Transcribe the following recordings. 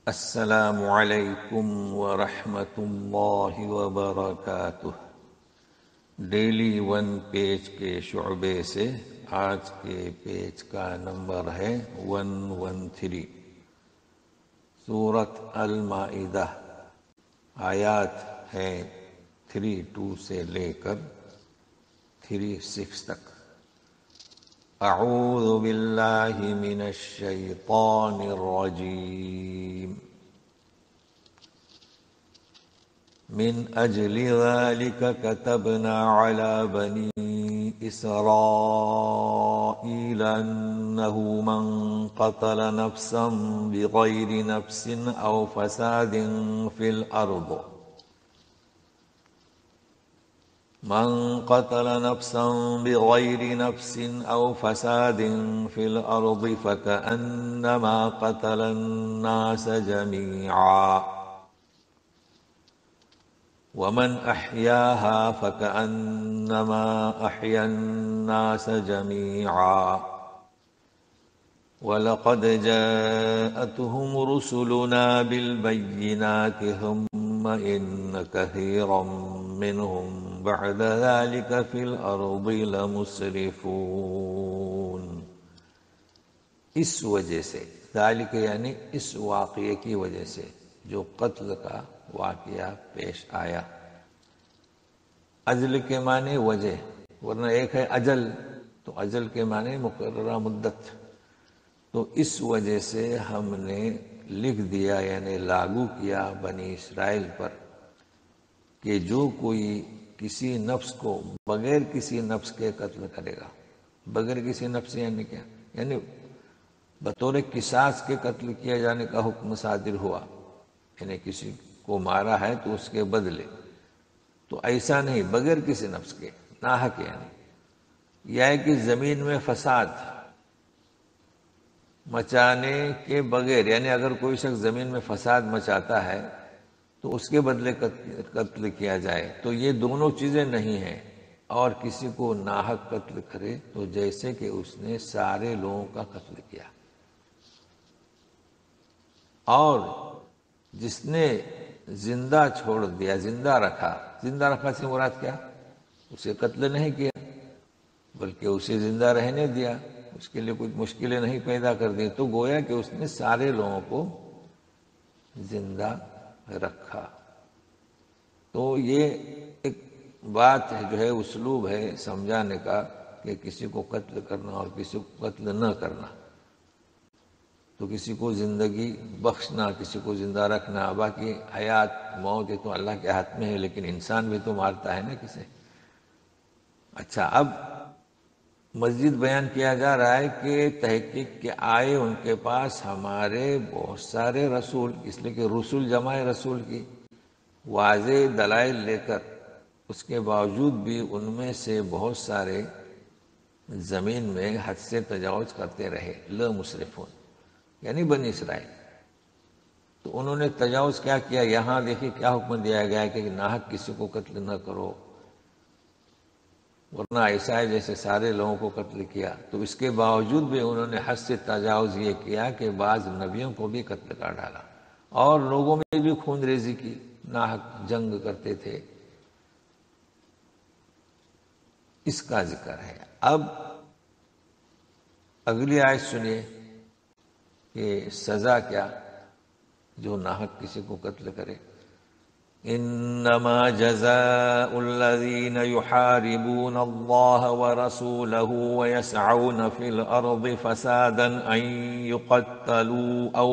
السلام علیکم ورحمۃ اللہ وبرکاتہ۔ ڈیلی ون پیج کے شعبے سے آج کے پیج کا نمبر ہے 113۔ سورۃ المائدہ، آیات ہیں 32 سے لے کر 36 تک۔ اعوذ باللہ من الشیطان الرجیم۔ من اجل ذلك كتبنا على بني اسرائيل انه من قتل نفسا بغير نفس او فساد في الارض فكأنما قتل الناس جميعا ومن أحياها فكأنما أحيا الناس جميعا ولقد جاءتهم رسلنا بالبينات ثم إن كثيرا منهم بعد ذلك في الأرض لمسرفون۔ اس وجہ سے، ذالک یعنی اس واقعے کی وجہ سے جو قتل کا واقعہ پیش آیا۔ اجل کے معنی وجہ، ورنہ ایک ہے اجل، تو اجل کے معنی مقررہ مدت۔ تو اس وجہ سے ہم نے لکھ دیا یعنی لاگو کیا بنی اسرائیل پر کہ جو کوئی کسی نفس کو بغیر کسی نفس کے قتل کرے گا، بغیر کسی نفس یعنی کیا؟ یعنی بطور قصاص کے قتل کیا جانے کا حکم صادر ہوا، یعنی کسی کو مارا ہے تو اس کے بدلے، تو ایسا نہیں، بغیر کسی نفس کے، ناحق یعنی، یا ہے کہ زمین میں فساد مچانے کے بغیر، یعنی اگر کوئی شخص زمین میں فساد مچاتا ہے تو اس کے بدلے قتل کیا جائے، تو یہ دونوں چیزیں نہیں ہیں۔ اور کسی کو ناحق قتل کرے تو جیسے کہ اس نے سارے لوگوں کا قتل کیا، اور جس نے زندہ چھوڑ دیا، زندہ رکھا سے مراد کیا؟ اسے قتل نہیں کیا بلکہ اسے زندہ رہنے دیا، اس کے لیے کچھ مشکلیں نہیں پیدا کر دی، تو گویا کہ اس نے سارے لوگوں کو زندہ رکھا۔ تو یہ ایک بات ہے، جو ہے اسلوب ہے سمجھانے کا کہ کسی کو قتل کرنا اور کسی کو قتل نہ کرنا، تو کسی کو زندگی بخشنا، کسی کو زندہ رکھنا، باقی حیات موت یہ تو اللہ کے ہاتھ میں ہے، لیکن انسان بھی تو مارتا ہے نا کسے۔ اچھا، اب مزید بیان کیا جا رہا ہے کہ تحقیق کے آئے ان کے پاس ہمارے بہت سارے رسول، اس لیے کہ رسول جمع رسول کی، واضح دلائل لے کر، اس کے باوجود بھی ان میں سے بہت سارے زمین میں حد سے تجاوز کرتے رہے، لمسرفون یعنی بنی اسرائیل۔ تو انہوں نے تجاوز کیا کیا؟ یہاں دیکھیے کیا حکم دیا گیا ہے کہ ناحق کسی کو قتل نہ کرو، ورنہ ایسا ہے جیسے سارے لوگوں کو قتل کیا۔ تو اس کے باوجود بھی انہوں نے حد سے تجاوز یہ کیا کہ بعض نبیوں کو بھی قتل کر ڈالا، اور لوگوں میں بھی خون ریزی کی، ناحق جنگ کرتے تھے۔ اس کا ذکر ہے۔ اب اگلی آیت سنیے کہ سزا کیا جو ناحق کسی کو قتل کرے۔ انما جزاء الذين يحاربون الله ورسوله ويسعون في الارض فسادا ان يقتلوا او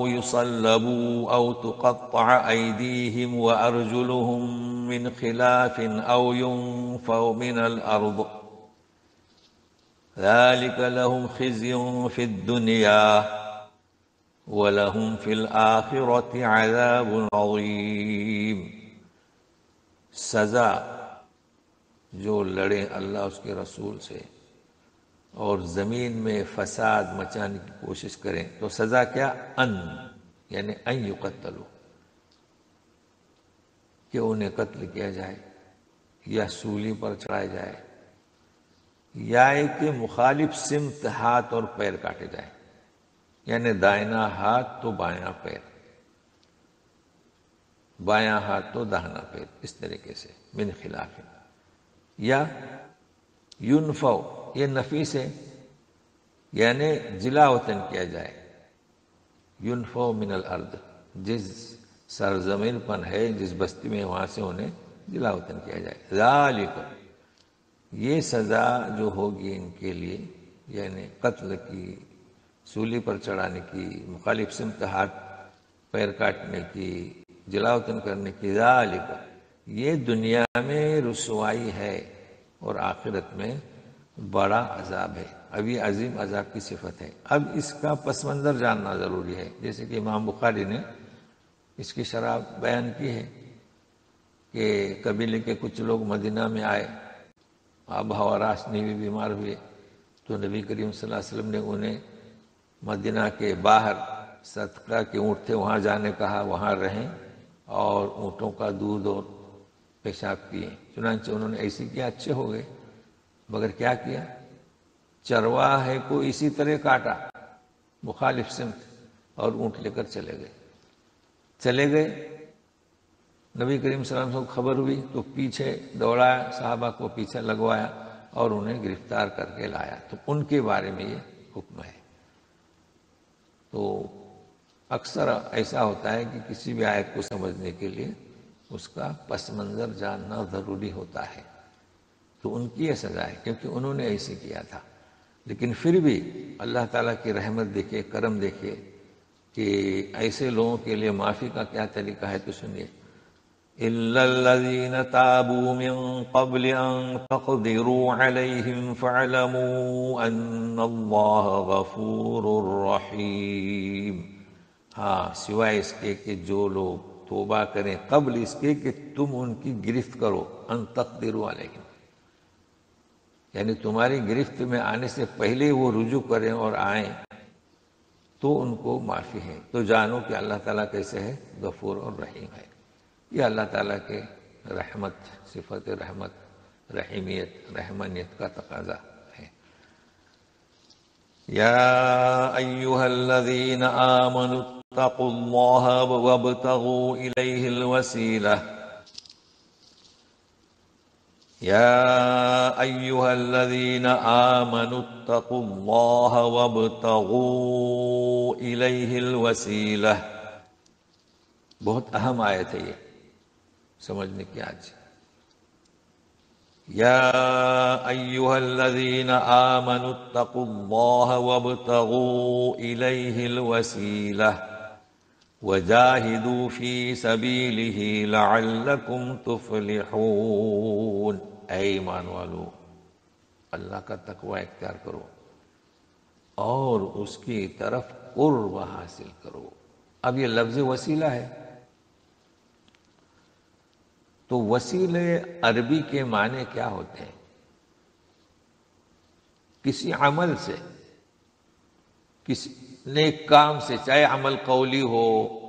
يصلبوا او تقطع ايديهم وارجلهم من خلاف او ينفوا من الارض ذلك لهم خزي في الدنيا ولهم في الآخرة عذاب عظيم۔ سزا جو لڑے اللہ اس کے رسول سے اور زمین میں فساد مچانے کی کوشش کریں، تو سزا کیا؟ یعنی ان یقتلوا، کہ انہیں قتل کیا جائے یا سولی پر چڑھایا جائے، یا کہ مخالف سمت ہاتھ اور پیر کاٹے جائیں، یعنی دائنا ہاتھ تو بایاں پیر، بایاں ہاتھ تو داہنا پیر، اس طریقے سے من خلاف. یا ینفو، یہ نفی سے یعنی جلا وطن کیا جائے. ینفو من الارض، جس سرزمین پر ہے، جس بستی میں، وہاں سے انہیں جلا وطن کیا جائے. ذالک، یہ سزا جو ہوگی ان کے لیے، یعنی قتل کی، سولی پر چڑھانے کی، مخالف سمت ہاتھ پیر کاٹنے کی، جلا وطن کرنے کی. ذالک، یہ دنیا میں رسوائی ہے اور آخرت میں بڑا عذاب ہے. اب یہ عظیم عذاب کی صفت ہے. اب اس کا پس منظر جاننا ضروری ہے، جیسے کہ امام بخاری نے اس کی شرح بیان کی ہے کہ قبیلے کے کچھ لوگ مدینہ میں آئے، آب ہوا راشنی بھی بیمار ہوئے، تو نبی کریم صلی اللہ علیہ وسلم نے انہیں مدینہ کے باہر صدقہ کے اونٹ تھے، وہاں جانے کہا، وہاں رہیں اور اونٹوں کا دودھ اور پیشاب پیے. چنانچہ انہوں نے ایسے کیا، اچھے ہو گئے. مگر کیا کیا؟ چرواہے کو اسی طرح کاٹا مخالف سمت، اور اونٹ لے کر چلے گئے. نبی کریم صلی اللہ علیہ وسلم کو خبر ہوئی تو پیچھے دوڑایا، صحابہ کو پیچھے لگوایا اور انہیں گرفتار کر کے لایا. تو ان کے بارے میں یہ حکم ہے. تو اکثر ایسا ہوتا ہے کہ کسی بھی آیت کو سمجھنے کے لیے اس کا پس منظر جاننا ضروری ہوتا ہے. تو ان کی یہ سزا ہے کیونکہ انہوں نے ایسے کیا تھا. لیکن پھر بھی اللہ تعالیٰ کی رحمت دیکھے، کرم دیکھے کہ ایسے لوگوں کے لیے معافی کا کیا طریقہ ہے. تو سنیے، إِلَّا الَّذِينَ تَابُوا مِن قَبْلِ أَن تَقْدِرُوا عَلَيْهِمْ فَاعْلَمُوا أَنَّ اللَّهَ غَفُورٌ رَحِيمٌ. ہاں، سوائے اس کے کہ جو لوگ توبہ کریں قبل اس کے کہ تم ان کی گرفت کرو. ان تقدروا علیہم، یعنی تمہاری گرفت میں آنے سے پہلے وہ رجوع کریں اور آئیں تو ان کو معافی ہے. تو جانو کہ اللہ تعالیٰ کیسے ہے، غفور اور رحیم ہے. یہ اللہ تعالیٰ کے رحمت، صفت رحمت، رحیمیت، رحمانیت کا تقاضا ہے. یا ایہا الذین آمنوا اتقوا اللہ وابتغوا الیہ الوسیلہ. یا ایہا الذین آمنوا اتقوا اللہ وابتغوا الیہ الوسیلہ. بہت اہم آیت ہے یہ، سمجھنے کی آج. یا ایہا الذین آمنوا اتقوا اللہ وابتغوا الیہ الوسیلہ وجاہدوا فی سبیلہ لعلکم تفلحون. اے ایمان والو، اللہ کا تقوی اختیار کرو اور اس کی طرف قرب حاصل کرو. اب یہ لفظ وسیلہ ہے، تو وسیلے عربی کے معنی کیا ہوتے ہیں؟ کسی عمل سے، کسی نیک کام سے، چاہے عمل قولی ہو،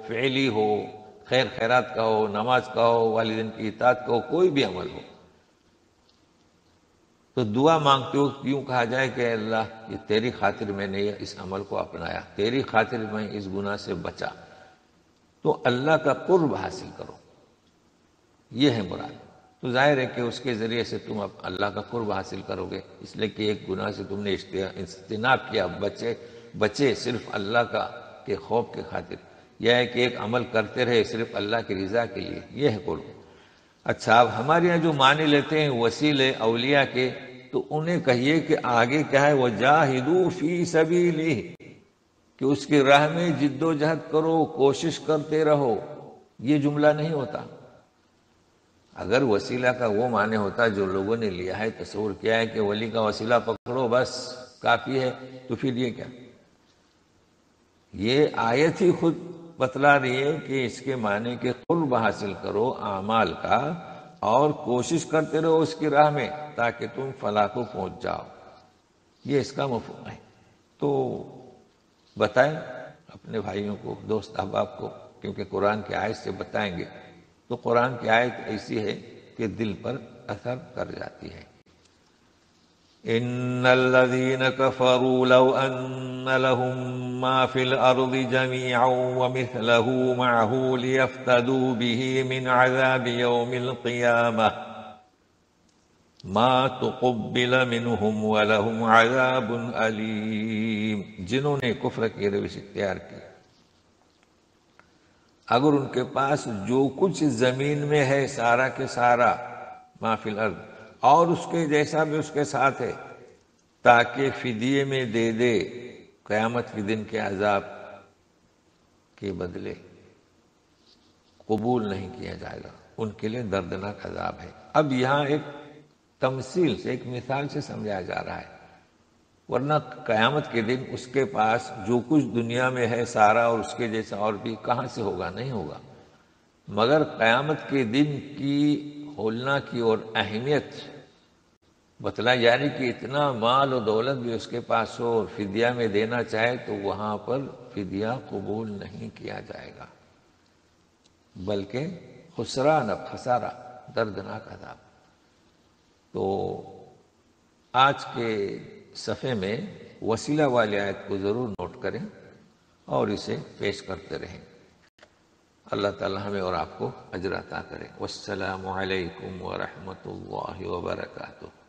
فعلی ہو، خیر خیرات کا ہو، نماز کا ہو، والدین کی اطاعت کا ہو، کوئی بھی عمل ہو، تو دعا مانگتے ہو یوں کہا جائے کہ اے اللہ، یہ تیری خاطر میں نے اس عمل کو اپنایا، تیری خاطر میں اس گناہ سے بچا. تو اللہ کا قرب حاصل کرو، یہ ہے مراد. تو ظاہر ہے کہ اس کے ذریعے سے تم اب اللہ کا قرب حاصل کرو گے، اس لیے کہ ایک گناہ سے تم نے اجتناب کیا، بچے صرف اللہ کا کے خوف کے خاطر، یہ ہے کہ ایک عمل کرتے رہے صرف اللہ کی رضا کے لیے، یہ ہے قرب. اچھا، اب ہمارے یہاں جو معنی لیتے ہیں وسیلے اولیاء کے، تو انہیں کہیے کہ آگے کیا ہے، وَجَاهِدُوا فِي سَبِيلِهِ، کہ اس کی راہ میں جد و جہد کرو، کوشش کرتے رہو. یہ جملہ نہیں ہوتا. اگر وسیلہ کا وہ معنی ہوتا جو لوگوں نے لیا ہے، تصور کیا ہے کہ ولی کا وسیلہ پکڑو بس کافی ہے، تو پھر یہ کیا؟ یہ آیت ہی خود بتلا رہی ہے کہ اس کے معنی کے قرب حاصل کرو اعمال کا، اور کوشش کرتے رہو اس کی راہ میں تاکہ تم فلاح کو پہنچ جاؤ. یہ اس کا مفہوم ہے. تو بتائیں اپنے بھائیوں کو، دوست احباب کو، کیونکہ قرآن کی آیت سے بتائیں گے تو قرآن کی آیت ایسی ہے کہ دل پر اثر کر جاتی ہے. ان الذين كفروا لو ان لهم ما في الارض جميعا ومثله معه ليفتدوا به من عذاب يوم القيامه ما تقبل منهم ولهم عذاب علیم، جنہوں نے کفر کی روش اختیار کی، اگر ان کے پاس جو کچھ زمین میں ہے سارا کے سارا ما فی الارض اور اس کے جیسا بھی اس کے ساتھ ہے، تاکہ فدیے میں دے دے قیامت کے دن کے عذاب کے بدلے، قبول نہیں کیا جائے گا، ان کے لیے دردناک عذاب ہے۔ اب یہاں ایک تمثیل سے، ایک مثال سے سمجھایا جا رہا ہے، ورنہ قیامت کے دن اس کے پاس جو کچھ دنیا میں ہے سارا اور اس کے جیسا اور بھی کہاں سے ہوگا، نہیں ہوگا، مگر قیامت کے دن کی ہولنا کی اور اہمیت بتلا یعنی کہ اتنا مال و دولت بھی اس کے پاس ہو اور فدیہ میں دینا چاہے تو وہاں پر فدیہ قبول نہیں کیا جائے گا، بلکہ خسران، خسارہ، دردناک عذاب۔ تو آج کے صفحے میں وسیلہ والی آیت کو ضرور نوٹ کریں اور اسے پیش کرتے رہیں۔ اللہ تعالی ہمیں اور آپ کو اجر عطا کرے۔ والسلام علیکم ورحمۃ اللہ وبرکاتہ۔